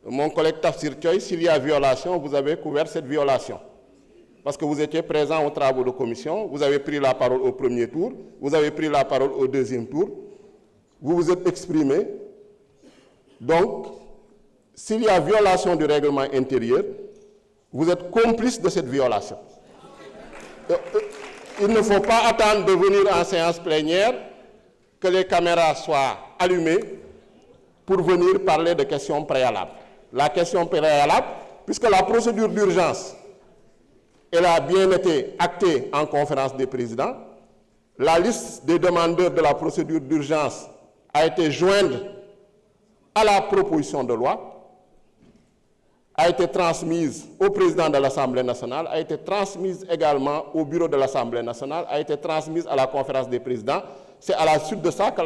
mon collègue Tafsir Thioye, s'il y a violation, vous avez couvert cette violation. Parce que vous étiez présent aux travaux de commission, vous avez pris la parole au premier tour, vous avez pris la parole au deuxième tour, vous vous êtes exprimé. Donc, s'il y a violation du règlement intérieur, vous êtes complice de cette violation. Il ne faut pas attendre de venir en séance plénière que les caméras soient allumées pour venir parler de questions préalables. La question préalable, puisque la procédure d'urgence, elle a bien été actée en conférence des présidents, la liste des demandeurs de la procédure d'urgence a été jointe à la proposition de loi, a été transmise au président de l'Assemblée nationale, a été transmise également au bureau de l'Assemblée nationale, a été transmise à la conférence des présidents. C'est à la suite de ça que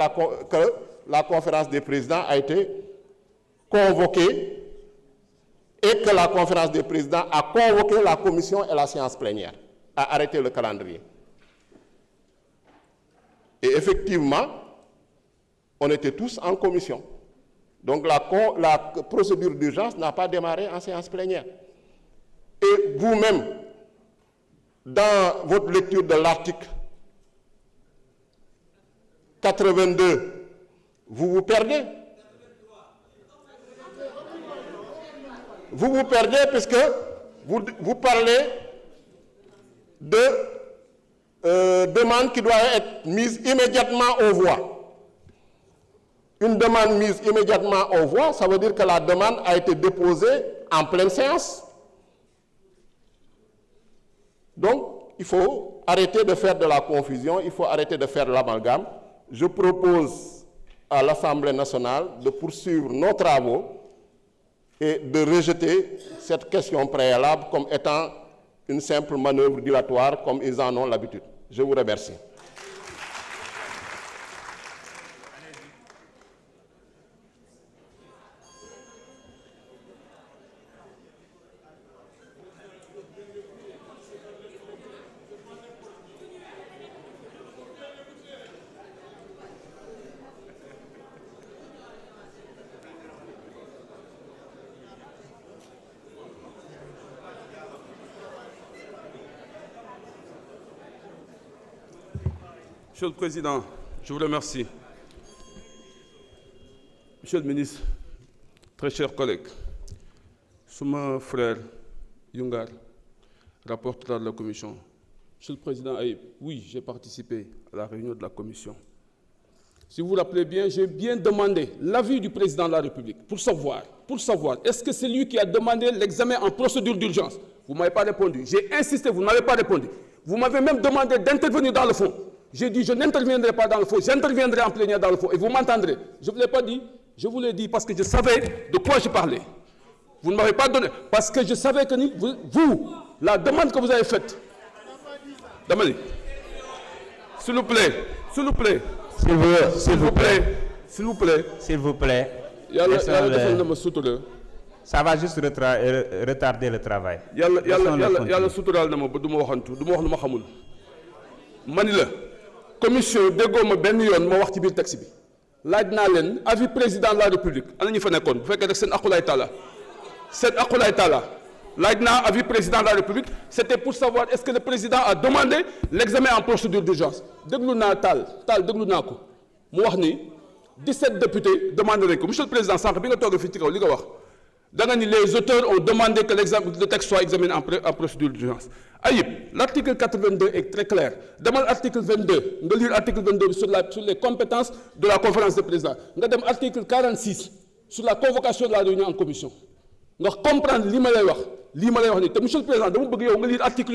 la conférence des présidents a été convoquée et que la conférence des présidents a convoqué la commission et la séance plénière, a arrêté le calendrier. Et effectivement, on était tous en commission. Donc la procédure d'urgence n'a pas démarré en séance plénière. Et vous-même, dans votre lecture de l'article 82, vous vous perdez. Vous vous perdez puisque vous parlez de demande qui doit être mise immédiatement aux voix. Une demande mise immédiatement aux voix, ça veut dire que la demande a été déposée en pleine séance. Donc, il faut arrêter de faire de la confusion, il faut arrêter de faire l'amalgame. Je propose à l'Assemblée nationale de poursuivre nos travaux et de rejeter cette question préalable comme étant une simple manœuvre dilatoire comme ils en ont l'habitude. Je vous remercie. Monsieur le Président, je vous remercie. Monsieur le ministre, très chers collègues, mon frère Yungar, rapporteur de la commission. Monsieur le Président Aïb, oui, j'ai participé à la réunion de la commission. Si vous vous rappelez bien, j'ai bien demandé l'avis du Président de la République pour savoir, est-ce que c'est lui qui a demandé l'examen en procédure d'urgence? Vous ne m'avez pas répondu. J'ai insisté, vous ne m'avez pas répondu. Vous m'avez même demandé d'intervenir dans le fond. J'ai dit, je n'interviendrai pas dans le fond, j'interviendrai en plénière dans le fond, et vous m'entendrez. Je ne vous l'ai pas dit, je vous l'ai dit parce que je savais de quoi je parlais. Vous ne m'avez pas donné, parce que je savais que vous, la demande que vous avez faite, demandez, s'il vous plaît, s'il vous plaît, s'il vous plaît, s'il vous plaît, s'il vous plaît, ça va juste retarder le travail. Yalla sutural na ma ba duma waxantu duma wax lu ma xamul mani la commission déggoo ma benn yoon ma wax ci biir texte bi laaj naa leen avis président de la république ana ñu fa nekkoon bu fekkee rek seen aqulaay taala laaj naa avis président de la république c'était pour savoir est-ce que le président a demandé l'examen en procédure d'urgence déglu naa taal déglu naa ko mu wax ni 17 députés demandé nañ ko monsieur le président sànq bi nga toog fii ci kaw li nga wax da nga ni les auteurs ont demandé que le texte soit examiné en procédure d'urgence. Aïb, l'article 82 est très clair. Dans l'article 22, on lire l'article 22 sur les compétences de la conférence des présidents. On a l'article 46 sur la convocation de la réunion en commission. On comprendre ce que je veux dire. Monsieur le Président, je veux lire l'article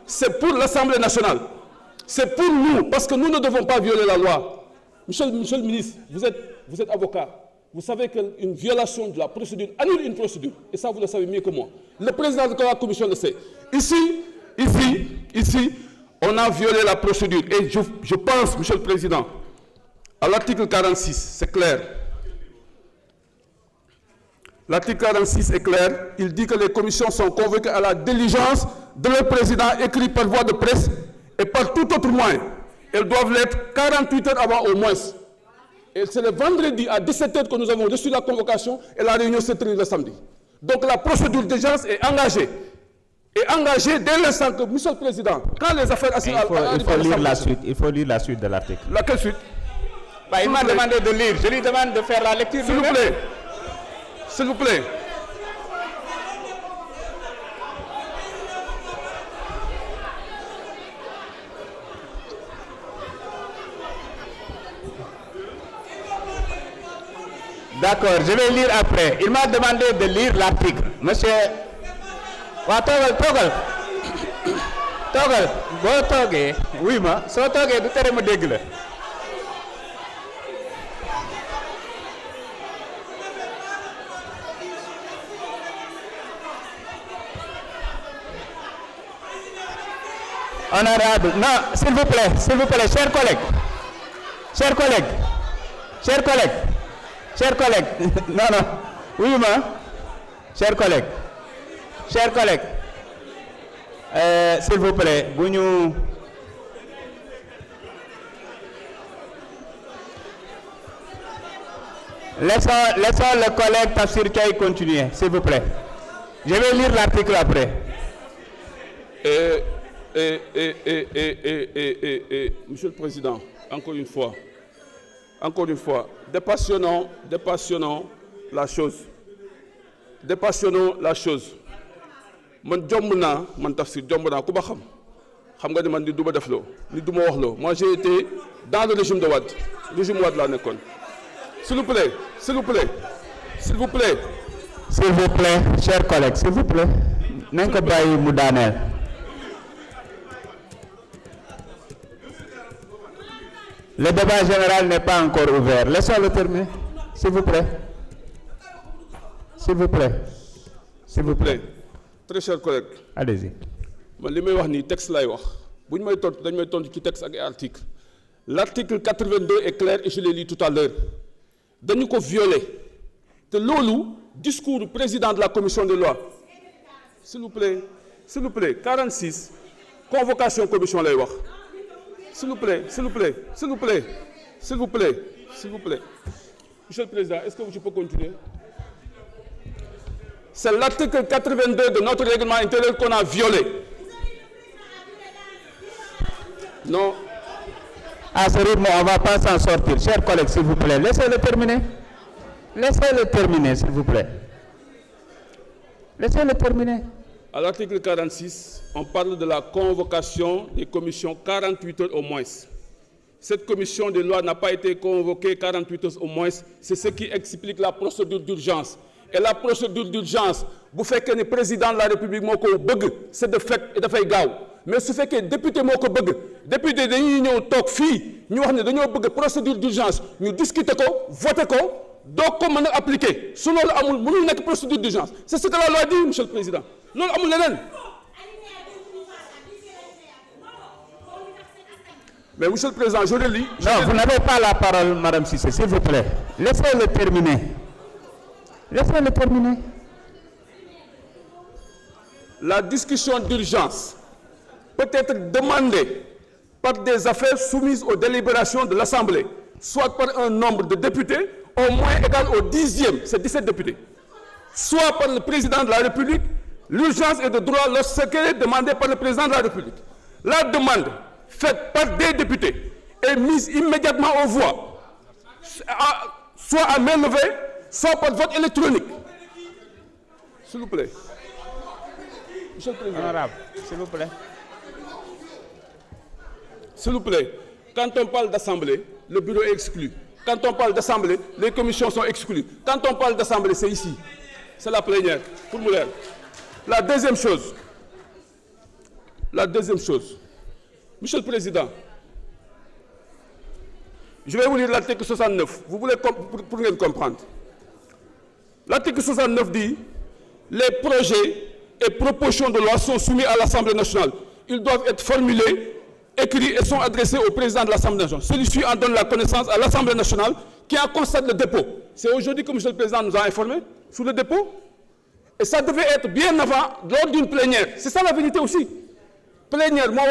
c'est pour l'Assemblée nationale. C'est pour nous, parce que nous ne devons pas violer la loi. Monsieur le ministre, vous êtes avocat. Vous savez qu'une violation de la procédure annule une procédure. Et ça, vous le savez mieux que moi. Le président de la commission le sait. Ici, on a violé la procédure. Et je pense, monsieur le président, à l'article 46, c'est clair. L'article 46 est clair. Il dit que les commissions sont convoquées à la diligence de leur président écrit par voie de presse et par tout autre moyen. Elles doivent l'être 48 heures avant au moins. Et c'est le vendredi à 17h que nous avons reçu la convocation et la réunion s'est tenue le samedi. Donc la procédure d'urgence est engagée. Et engagée dès l'instant que, Monsieur le Président, quand les affaires assises... Il faut lire la suite de l'article. Laquelle suite? Bah, il m'a demandé de lire. Je lui demande de faire la lecture. S'il vous plaît. S'il vous plaît. D'accord, je vais lire après. Il m'a demandé de lire l'article. Monsieur... waa toogal boo toogee oui ma soo toogee du tere ma dégg la. Honorable, non, s'il vous plaît, chers collègues, non, oui ma, chers collègues, s'il vous plaît, bu ñu laissons le collègue Tafsir Thiaye continuer, s'il vous plaît. Je vais lire l'article après. Monsieur le Président, encore une fois, dépassionnons la chose. Man jomb naa man Tafsir jomb naa ku ba xam nga ni man ni du ma def loo ni du ma wax loo. Moi j'ai été dans le régime de Wade laa nekkoon. S'il vous plaît, chers collègues, s'il vous plaît. nañ ko bàyyi mu daaneel. Le débat général n'est pas encore ouvert. Laissons-le terminer, s'il vous plaît. Très chers collègues. Allez-y. Man li may wax nii texte lay wax bu ñu may tontu dañ may tontu ci texte ak ay article. L'article 82 est clair et je l'ai lu tout à l'heure. Dañu ko violer te loolu discours du président de la commission des lois. S'il vous plaît 46 convocation commission lay wax. S'il vous plaît. Monsieur le Président, est-ce que je peux continuer? C'est l'article 82 de notre règlement intérieur qu'on a violé. Non. À ce rythme, on ne va pas s'en sortir. Chers collègues, s'il vous plaît, laissez-le terminer, s'il vous plaît. Laissez-le terminer. À l'article 46, on parle de la convocation des commissions 48 heures au moins. Cette commission des lois n'a pas été convoquée 48 heures au moins. C'est ce qui explique la procédure d'urgence. Et la procédure d'urgence, bu fekkee ne président de la République moo ko bëgg c'est de fait et dafay gaaw mais su fekkee député moo ko bëgg député dañuy ñëw toog fii ñu wax ne dañoo bëgg procédure d'urgence ñu discuter ko voter ko doo ko mën a appliquer su loolu amul mënul nekk procédure d'urgence c'est ce que la loi dit, monsieur le président loolu amul leneen. Mais monsieur le président, je le lis. Non, vous n'avez pas la parole, madame Cissé, s'il vous plaît. Laissez-le terminer. La discussion d'urgence peut être demandée par des affaires soumises aux délibérations de l'Assemblée, soit par un nombre de députés au moins égal au 10e, c'est 17 députés, soit par le président de la République. L'urgence est de droit lorsqu'elle est demandée par le président de la République. La demande faite par des députés est mise immédiatement aux voix, soit à main levée, soit par vote électronique. S'il vous plaît. Monsieur le Président. Honorable, s'il vous plaît. S'il vous plaît. Quand on parle d'assemblée, le bureau est exclu. Quand on parle d'assemblée, les commissions sont exclues. Quand on parle d'assemblée, c'est ici. C'est la plénière. Pour Mouler. La deuxième chose. Monsieur le Président, je vais vous lire l'article 69. Vous voulez pour bien comprendre. L'article 69 dit « Les projets et propositions de loi sont soumis à l'Assemblée nationale. Ils doivent être formulés, écrits et sont adressés au président de l'Assemblée nationale. Celui-ci en donne la connaissance à l'Assemblée nationale qui en constate le dépôt. » C'est aujourd'hui que monsieur le Président nous a informés sur le dépôt. Et ça devait être bien avant, lors d'une plénière. C'est ça la vérité aussi. Plénière, moi,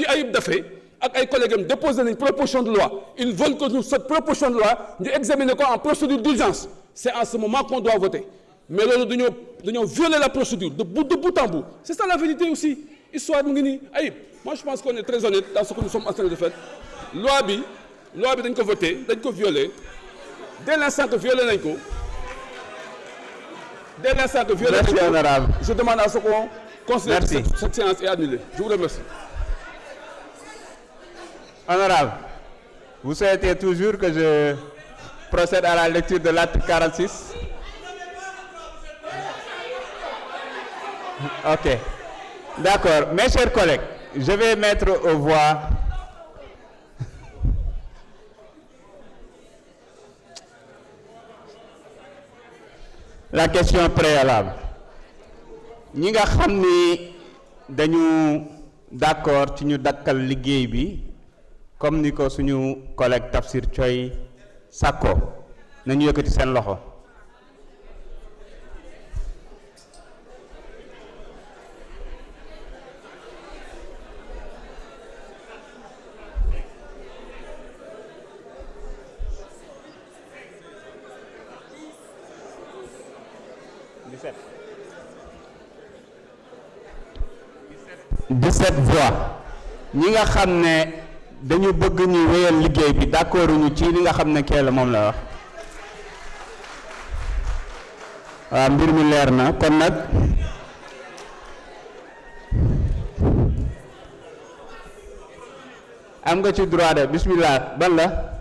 Ayib Dafé, ak ay collègues am déposé nañ proposition de loi ils veulent que nous cette proposition de loi ñu examiner ko en procédure d'urgence c'est en ce moment qu'on doit voter mais loolu dañoo violer la procédure de bout en bout c'est ça la vérité aussi histoire mu ngi nii Ayib moi je pense qu'on est très honnête dans ce que nous sommes en train de faire loi bi dañ ko voté dañ ko violé dès l'instant que violé nañ ko Merci, honorable. Je demande à ce qu'on considère que cette séance est annulée. Je vous remercie. Honorable, vous souhaitez toujours que je procède à la lecture de l'article 46? Ok. D'accord. Mes chers collègues, je vais mettre aux voix la question préalable. ñi nga xam ni dañu d'accord ci ñu dakkal liggéey bi comme ni ko suñu collègue Tafsir Thioye sàkko nañu yëkkati seen loxo. Voix ñi nga xam ne dañu bëgg ñu wéyal liggéey bi d'accord ñu ci li nga xam ne kee la moom la wax waaw mbir mi leer na kon nag am nga ci droit de bismillah ban la